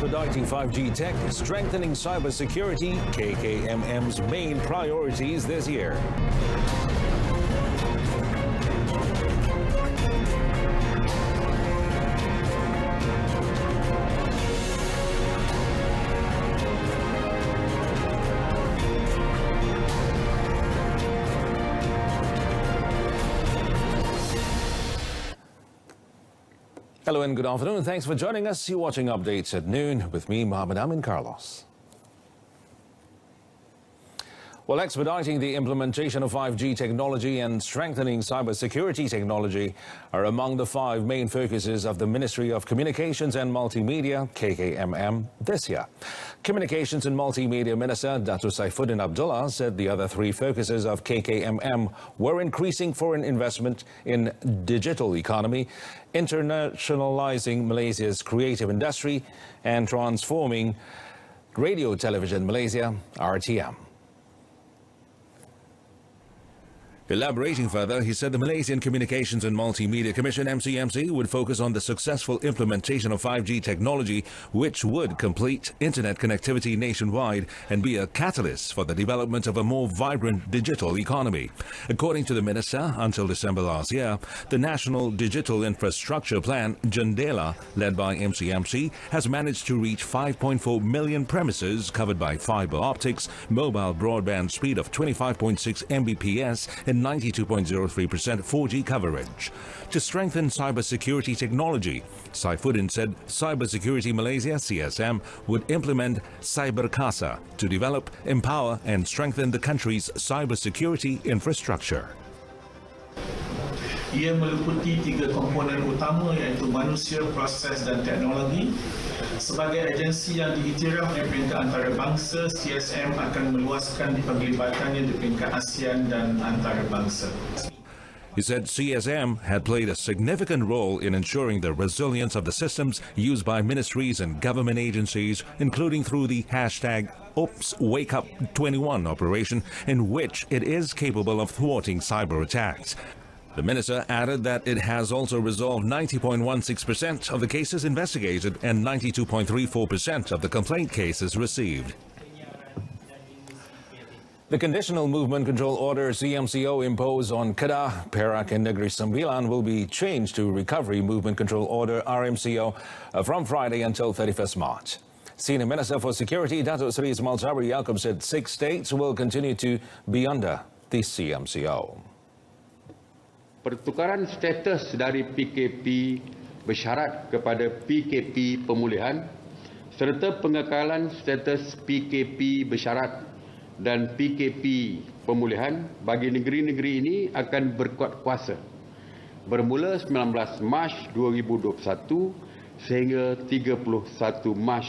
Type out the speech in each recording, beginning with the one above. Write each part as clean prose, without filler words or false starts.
Expediting 5G tech, strengthening cybersecurity, KKMM's main priorities this year. Hello and good afternoon. Thanks for joining us. You're watching Updates at Noon with me, Mohammed Amin Carlos. Well, expediting the implementation of 5G technology and strengthening cybersecurity technology are among the 5 main focuses of the Ministry of Communications and Multimedia, KKMM, this year. Communications and Multimedia Minister Datuk Saifuddin Abdullahs said the other 3 focuses of KKMM were increasing foreign investment in digital economy, internationalizing Malaysia's creative industry, and transforming Radio Television Malaysia, RTM. Elaborating further, he said the Malaysian Communications and Multimedia Commission, MCMC, would focus on the successful implementation of 5G technology, which would complete internet connectivity nationwide and be a catalyst for the development of a more vibrant digital economy. According to the minister, until December last year, the National Digital Infrastructure Plan, Jendela, led by MCMC, has managed to reach 5.4 million premises covered by fiber optics, mobile broadband speed of 25.6 Mbps, and 92.03% 4G coverage. To strengthen cybersecurity technology, Saifuddin said Cybersecurity Malaysia, CSM, would implement Cyberkasa to develop, empower and strengthen the country's cybersecurity infrastructure. Ia meliputi 3 komponen utama iaitu manusia, proses dan teknologi. Sebagai agensi yang diiktiraf di peringkat antarabangsa, CSM akan meluaskan penglibatannya di peringkat ASEAN dan antarabangsa. He said CSM had played a significant role in ensuring the resilience of the systems used by ministries and government agencies, including through the hashtag #OpsWakeUp21 operation, in which it is capable of thwarting cyber attacks. The minister added that it has also resolved 90.16% of the cases investigated and 92.34% of the complaint cases received. The Conditional Movement Control Order CMCO imposed on Kedah, Perak and Negeri Sembilan will be changed to Recovery Movement Control Order RMCO from Friday until 31st March. Senior Minister for Security Datuk Seri Ismail Sabri Yaakob said 6 states will continue to be under the CMCO. Pertukaran status dari PKP bersyarat kepada PKP pemulihan serta pengekalan status PKP bersyarat dan PKP pemulihan bagi negeri-negeri ini akan berkuat kuasa bermula 19 Mac 2021 sehingga 31 Mac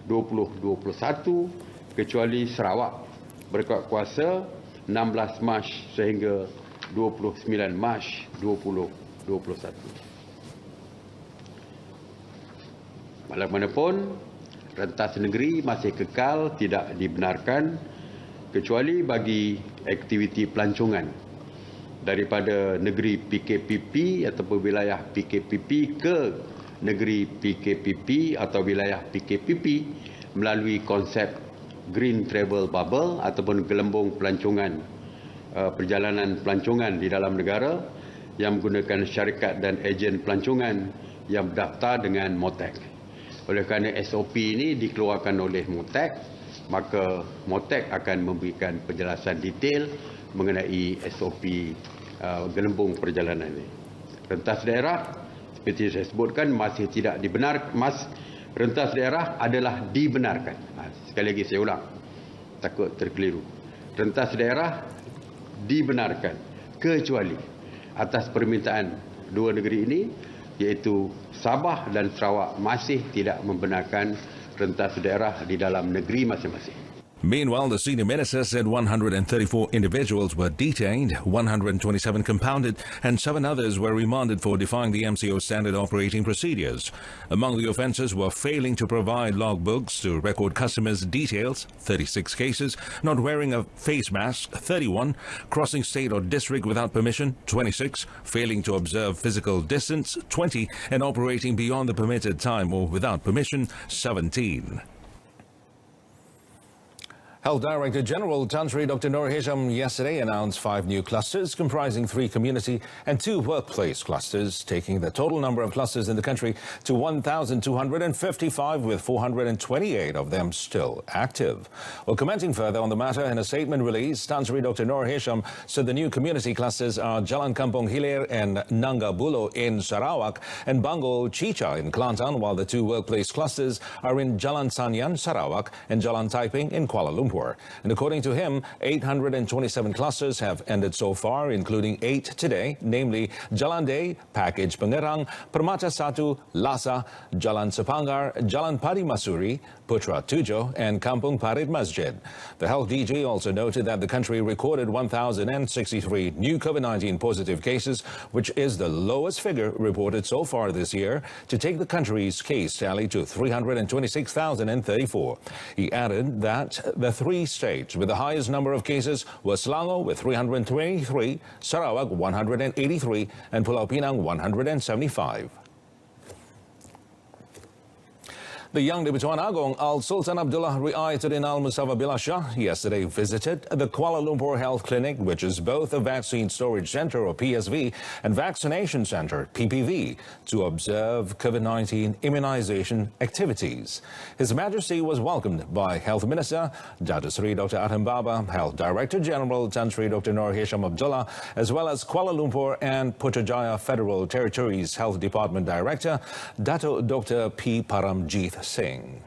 2021 kecuali Sarawak berkuat kuasa 16 Mac sehingga 29 Mac 2021. Bagaimanapun, rentas negeri masih kekal tidak dibenarkan kecuali bagi aktiviti pelancongan daripada negeri PKPP ataupun wilayah PKPP ke negeri PKPP atau wilayah PKPP melalui konsep Green Travel Bubble ataupun gelembung pelancongan perjalanan pelancongan di dalam negara yang menggunakan syarikat dan ejen pelancongan yang berdaftar dengan MOTEC. Oleh kerana SOP ini dikeluarkan oleh MOTEC, maka MOTEC akan memberikan penjelasan detail mengenai SOP gelembung perjalanan ini. Rentas daerah seperti saya sebutkan masih tidak dibenarkan. Rentas daerah adalah dibenarkan. Sekali lagi saya ulang, takut terkeliru. Rentas daerah dibenarkan kecuali atas permintaan 2 negeri ini, iaitu Sabah dan Sarawak masih tidak membenarkan rentas daerah di dalam negeri masing-masing. Meanwhile, the senior minister said 134 individuals were detained, 127 compounded, and 7 others were remanded for defying the MCO's standard operating procedures. Among the offences were failing to provide logbooks to record customers' details, 36 cases, not wearing a face mask, 31, crossing state or district without permission, 26, failing to observe physical distance, 20, and operating beyond the permitted time or without permission, 17. Health Director General Tan Sri Dr. Noor Hisham yesterday announced 5 new clusters comprising 3 community and 2 workplace clusters, taking the total number of clusters in the country to 1,255, with 428 of them still active. Well, commenting further on the matter in a statement released, Tan Sri Dr. Noor Hisham said the new community clusters are Jalan Kampung Hilir and Nangga Bulo in Sarawak and Bangol Chicha in Kelantan, while the 2 workplace clusters are in Jalan Sanyan, Sarawak, and Jalan Taiping in Kuala Lumpur. And according to him, 827 clusters have ended so far, including 8 today, namely Jalan Day, Package Pengerang, Permata 1, Lasa, Jalan Sepanggar, Jalan Padi Masuri, Putra Tujo, and Kampung Parit Masjid. The health DG also noted that the country recorded 1,063 new COVID-19 positive cases, which is the lowest figure reported so far this year, to take the country's case tally to 326,034. He added that the 3 states with the highest number of cases were Selangor with 323, Sarawak 183, and Pulau Pinang 175. The young Diputuan Agong Al-Sultan Abdullah Riayatuddin Al-Mustafa Billah Shah yesterday visited the Kuala Lumpur Health Clinic, which is both a vaccine storage centre or PSV and vaccination centre PPV, to observe COVID-19 immunisation activities. His Majesty was welcomed by Health Minister Datuk Seri Dr. Adham Baba, Health Director General Tan Sri Dr. Noor Hisham Abdullah, as well as Kuala Lumpur and Putrajaya Federal Territories Health Department Director Datuk Dr. P. Paramjit Singh.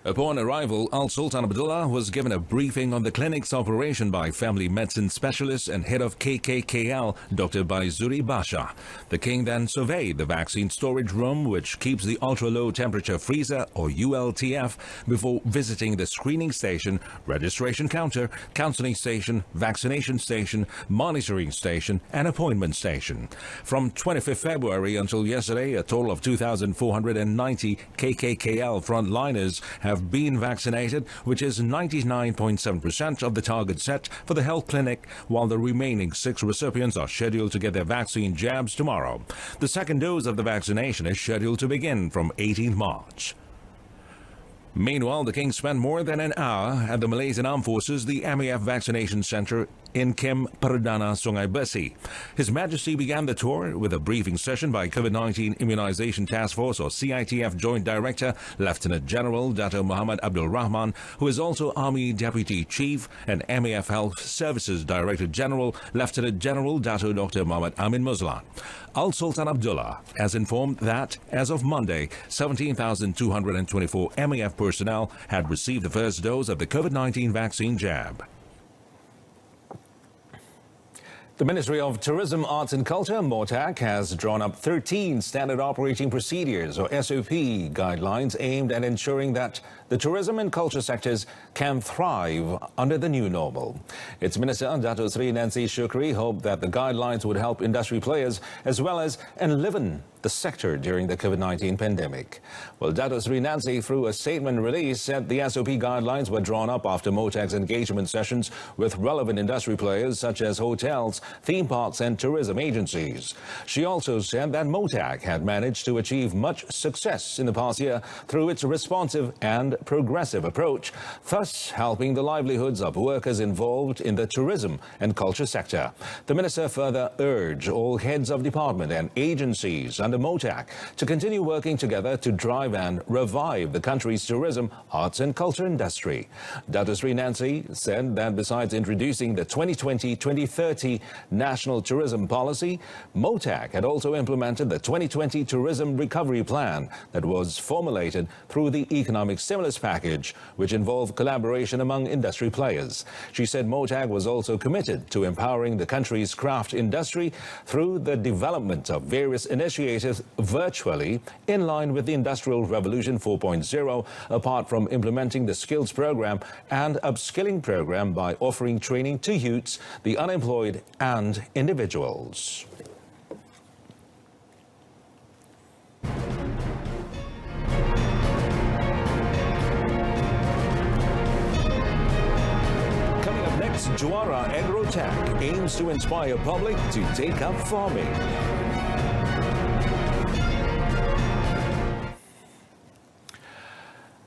Upon arrival, Al-Sultan Abdullah was given a briefing on the clinic's operation by family medicine specialist and head of KKKL, Dr. Baizuri Basha. The king then surveyed the vaccine storage room, which keeps the ultra-low temperature freezer, or ULTF, before visiting the screening station, registration counter, counseling station, vaccination station, monitoring station, and appointment station. From 25th February until yesterday, a total of 2,490 KKKL frontliners have been vaccinated, which is 99.7% of the target set for the health clinic, while the remaining 6 recipients are scheduled to get their vaccine jabs tomorrow. The second dose of the vaccination is scheduled to begin from 18 March. Meanwhile, the king spent more than an hour at the Malaysian Armed Forces, the MAF Vaccination Centre in Kem Perdana, Sungai Besi. His Majesty began the tour with a briefing session by COVID-19 Immunisation Task Force, or CITF Joint Director Lieutenant General Dato Muhammad Abdul Rahman, who is also Army Deputy Chief, and MAF Health Services Director General Lieutenant General Dato Dr. Muhammad Amin Muslan. Al-Sultan Abdullah has informed that, as of Monday, 17,224 MAF personnel had received the first dose of the COVID-19 vaccine jab. The Ministry of Tourism, Arts and Culture, MOTAC, has drawn up 13 standard operating procedures, or SOP guidelines, aimed at ensuring that the tourism and culture sectors can thrive under the new normal. Its Minister, Datuk Sri Nancy Shukri, hoped that the guidelines would help industry players as well as enliven the sector during the COVID-19 pandemic. Well, Datuk Sri Nancy, through a statement release, said the SOP guidelines were drawn up after MOTAC's engagement sessions with relevant industry players such as hotels, theme parks and tourism agencies. She also said that MOTAC had managed to achieve much success in the past year through its responsive and progressive approach, thus helping the livelihoods of workers involved in the tourism and culture sector. The minister further urged all heads of department and agencies under MOTAC to continue working together to drive and revive the country's tourism, arts and culture industry. Datuk Sri Nancy said that besides introducing the 2020-2030 National Tourism Policy, MOTAC had also implemented the 2020 Tourism Recovery Plan that was formulated through the Economic Stimulus Package, which involved collaboration among industry players. She said MOTAC was also committed to empowering the country's craft industry through the development of various initiatives virtually in line with the Industrial Revolution 4.0, apart from implementing the skills program and upskilling program by offering training to youths, the unemployed and individuals. Coming up next, Juara Agrotech aims to inspire public to take up farming.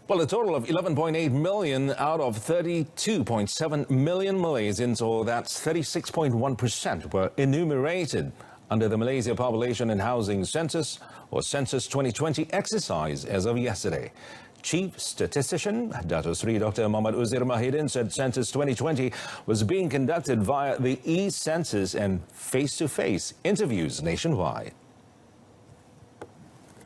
Well, a total of 11.8 million out of 32.7 million Malaysians, or that's 36.1%, were enumerated under the Malaysia Population and Housing Census, or Census 2020 exercise as of yesterday. Chief Statistician Dato Sri Dr. Muhammad Uzair Mahidin said Census 2020 was being conducted via the e-census and face-to-face interviews nationwide.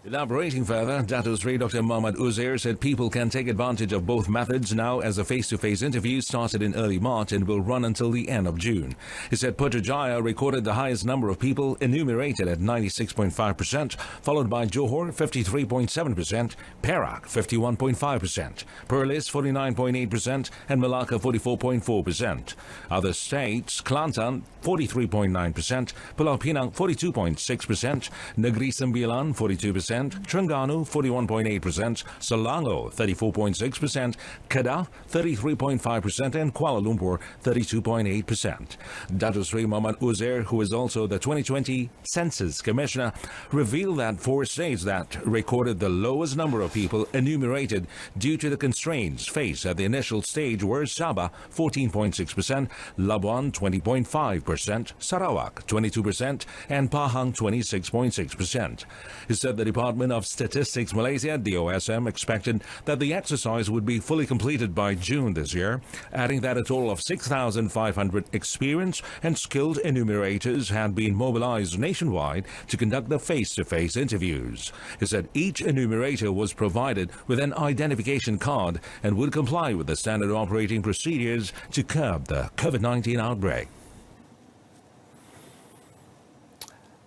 Elaborating further, Dato Sri Dr. Muhammad Uzair said people can take advantage of both methods now, as the face-to-face interview started in early March and will run until the end of June. He said Putrajaya recorded the highest number of people enumerated at 96.5%, followed by Johor 53.7%, Perak 51.5%, Perlis 49.8%, and Malacca 44.4%. Other states, Kelantan 43.9%, Pulau Pinang 42.6%, Negeri Sembilan 42%, Terengganu 41.8%, Selangor 34.6%, Kedah 33.5%, and Kuala Lumpur 32.8%. Dato Sri Muhammad Uzair, who is also the 2020 Census Commissioner, revealed that 4 states that recorded the lowest number of people enumerated due to the constraints faced at the initial stage were Sabah 14.6%, Labuan 20.5%, Sarawak 22%, and Pahang 26.6%. He said the Department of Statistics Malaysia, DOSM, expected that the exercise would be fully completed by June this year, adding that a total of 6,500 experienced and skilled enumerators had been mobilized nationwide to conduct the face-to-face interviews. He said each enumerator was provided with an identification card and would comply with the standard operating procedures to curb the COVID-19 outbreak.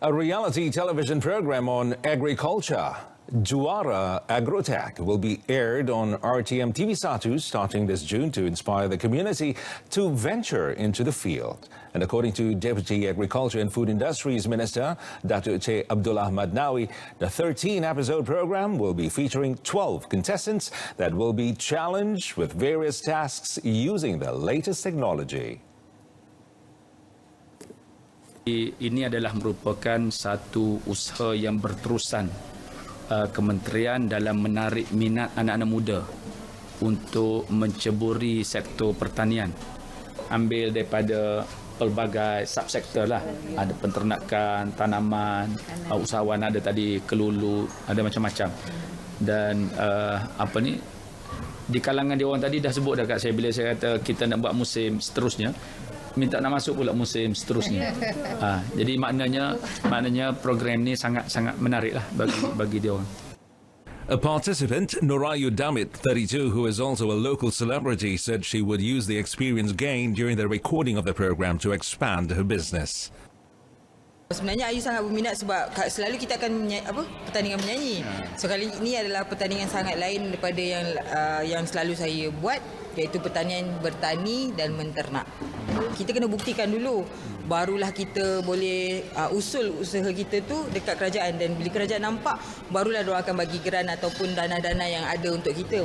A reality television program on agriculture, Juara Agrotech, will be aired on RTM TV1 starting this June to inspire the community to venture into the field. And according to Deputy Agriculture and Food Industries Minister Datuk Che Abdullahs Madnawi, the 13-episode program will be featuring 12 contestants that will be challenged with various tasks using the latest technology. Ini adalah merupakan satu usaha yang berterusan kementerian dalam menarik minat anak-anak muda untuk menceburi sektor pertanian. Ambil daripada pelbagai subsektor lah. Ada penternakan, tanaman, usahawan ada tadi, kelulu, ada macam-macam. Dan di kalangan dia orang tadi dah sebut dah kat saya bila saya kata kita nak buat musim seterusnya, minta nak masuk pula musim seterusnya. Jadi maknanya program ni sangat menarik lah bagi dia orang. A participant, Norayu Damit, 32, who is also a local celebrity, said she would use the experience gained during the recording of the program to expand her business. Sebenarnya Ayu sangat berminat sebab selalu kita akan pertandingan menyanyi. So kali ini adalah pertandingan sangat lain daripada yang selalu saya buat, iaitu pertanian bertani dan menternak. Kita kena buktikan dulu, barulah kita boleh usul usaha kita tu dekat kerajaan, dan bila kerajaan nampak, barulah dia akan bagi geran ataupun dana-dana yang ada untuk kita.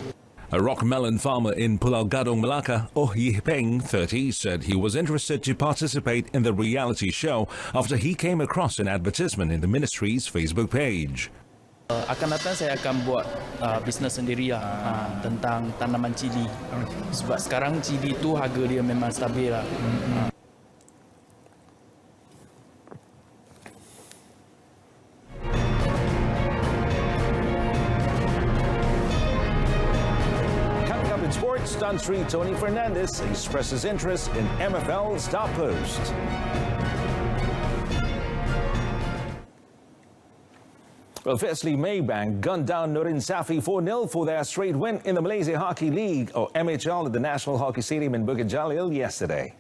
A rock melon farmer in Pulau Gadong, Malacca, Oh Yih Peng, 30, said he was interested to participate in the reality show after he came across an advertisement in the ministry's Facebook page. Akan datang saya akan buat bisnes sendiri tentang tanaman cili. Sebab sekarang cili tu harga dia memang stabil lah. Stunt Street Tony Fernandes expresses interest in MFL Star Post. Well, firstly, Maybank gunned down Nurin Safi 4-0 for their straight win in the Malaysia Hockey League, or MHL, at the National Hockey Stadium in Bukit Jalil yesterday.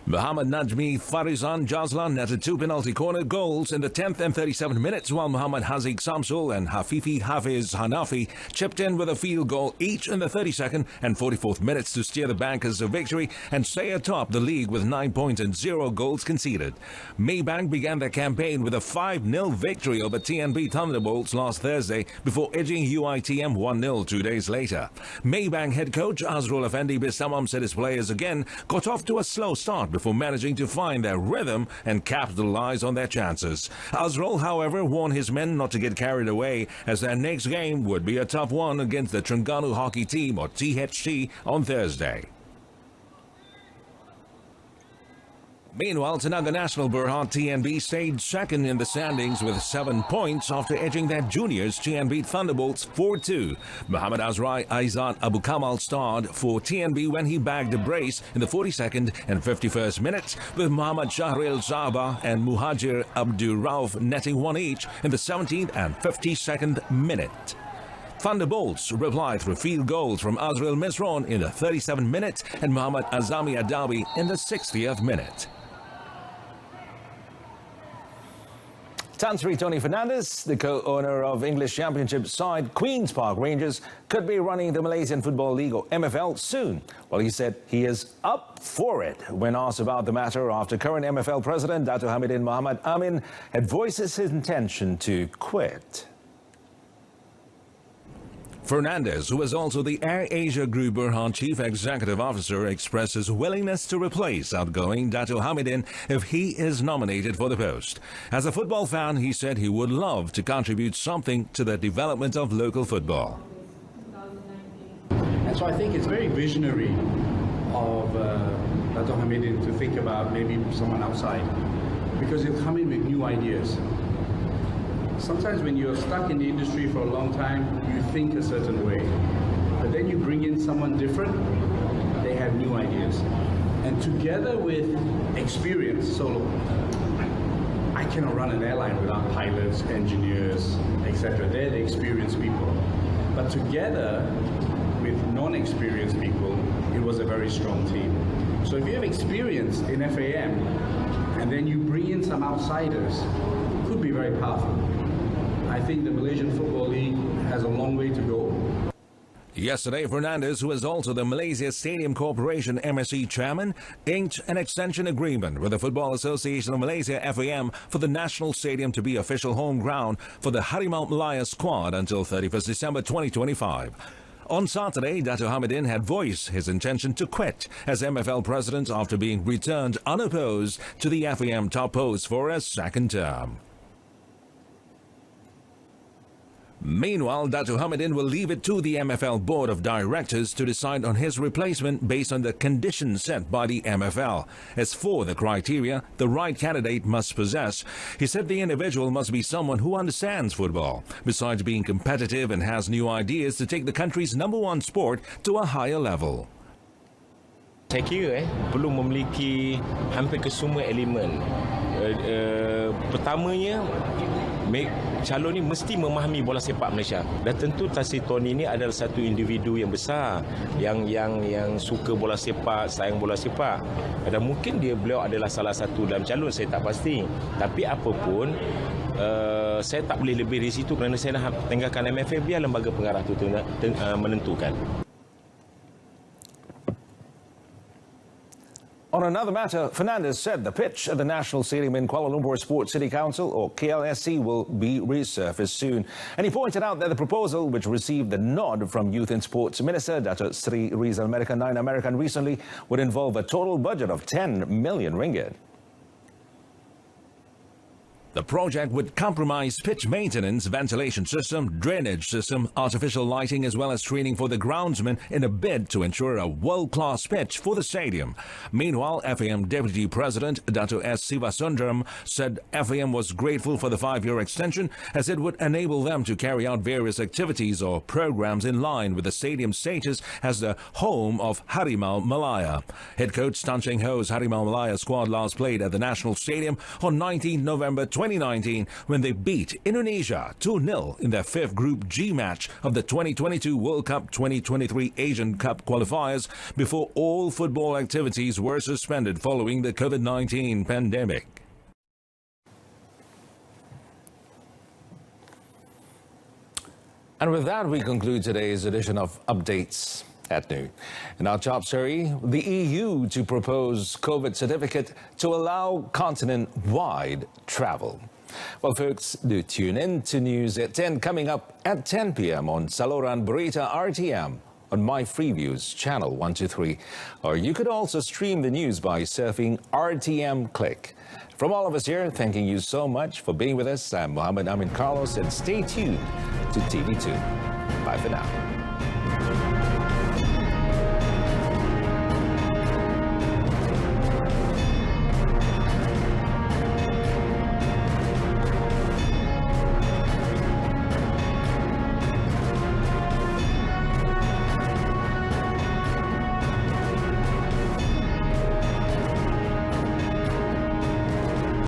Muhammad Najmi Farizan Jazlan netted 2 penalty corner goals in the 10th and 37th minutes, while Muhammad Haziq Samsul and Hafifi Hafiz Hanafi chipped in with a field goal each in the 32nd and 44th minutes to steer the Bankers to victory and stay atop the league with 9 points and 0 goals conceded. Maybank began their campaign with a 5-0 victory over TNB Thunderbolts last Thursday before edging UITM 1-0 2 days later. Maybank head coach Azrul Effendi Bissamam said his players again got off to a slow start before managing to find their rhythm and capitalize on their chances. Azrul, however, warned his men not to get carried away, as their next game would be a tough one against the Terengganu hockey team, or THT, on Thursday. Meanwhile, tonight the National Berhad TNB stayed second in the standings with 7 points after edging their juniors TNB Thunderbolts 4-2. Muhammad Azrai Aizat Abu Kamal starred for TNB when he bagged a brace in the 42nd and 51st minutes, with Muhammad Shahril Zaba and Muhajir Abdur Rauf netting 1 each in the 17th and 52nd minute. Thunderbolts replied through field goals from Azrael Misron in the 37th minute and Muhammad Azami Adawi in the 60th minute. Tan Sri Tony Fernandes, the co-owner of English Championship side Queen's Park Rangers, could be running the Malaysian Football League, or MFL, soon. Well, he said he is up for it when asked about the matter after current MFL president Dato' Hamidin Muhammad Amin had voiced his intention to quit. Fernandes, who is also the Air Asia Group Berhad Chief Executive Officer, expressed his willingness to replace outgoing Dato' Hamidin if he is nominated for the post. As a football fan, he said he would love to contribute something to the development of local football. And so I think it's very visionary of Dato' Hamidin to think about maybe someone outside, because he'll come in with new ideas. Sometimes when you're stuck in the industry for a long time, you think a certain way. But then you bring in someone different, they have new ideas. And together with experience, so I cannot run an airline without pilots, engineers, etc. They're the experienced people. But together with non-experienced people, it was a very strong team. So if you have experience in FAM, and then you bring in some outsiders, it could be very powerful. I think the Malaysian Football League has a long way to go. Yesterday, Fernandes, who is also the Malaysia Stadium Corporation MSC chairman, inked an extension agreement with the Football Association of Malaysia FAM for the National Stadium to be official home ground for the Harimau Malaya squad until 31st December 2025. On Saturday, Dato' Hamidin had voiced his intention to quit as MFL president after being returned unopposed to the FAM top post for a second term. Meanwhile, Dato' Hamidin will leave it to the MFL Board of Directors to decide on his replacement based on the conditions set by the MFL. As for the criteria the right candidate must possess, he said the individual must be someone who understands football, besides being competitive and has new ideas to take the country's #1 sport to a higher level. Saya kira perlu memiliki hampir kesemua elemen. Pertamanya, calon ini mesti memahami bola sepak Malaysia. Dan tentu Tan Sri Tony ini adalah satu individu yang besar yang suka bola sepak, sayang bola sepak. Dan mungkin beliau adalah salah satu dalam calon, saya tak pasti. Tapi apapun, saya tak boleh lebih dari situ kerana saya nak tinggalkan MFF, biar lembaga pengarah itu menentukan. On another matter, Fernandes said the pitch at the National Stadium in Kuala Lumpur Sports City Council, or KLSC, will be resurfaced soon. And he pointed out that the proposal, which received the nod from Youth and Sports Minister Dato' Sri Rizal American 9 American recently, would involve a total budget of 10 million ringgit. The project would compromise pitch maintenance, ventilation system, drainage system, artificial lighting, as well as training for the groundsmen in a bid to ensure a world-class pitch for the stadium. Meanwhile, FAM Deputy President Dato' S. Sivasundram said FAM was grateful for the 5-year extension, as it would enable them to carry out various activities or programs in line with the stadium's status as the home of Harimau Malaya. Head coach Tan Cheng Ho's Harimau Malaya squad last played at the National Stadium on 19 November 2020. 2019 when they beat Indonesia 2-0 in their fifth Group G match of the 2022 World Cup 2023 Asian Cup qualifiers before all football activities were suspended following the COVID-19 pandemic. And with that, we conclude today's edition of Updates at Noon. In our top story, the EU to propose COVID certificate to allow continent-wide travel. Well, folks, do tune in to News at 10 coming up at 10 p.m. on saluran Berita RTM on My Freeviews channel 123. Or you could also stream the news by surfing RTM Click. From all of us here, thanking you so much for being with us. I'm Mohammed Amin Carlos, and stay tuned to TV2. Bye for now.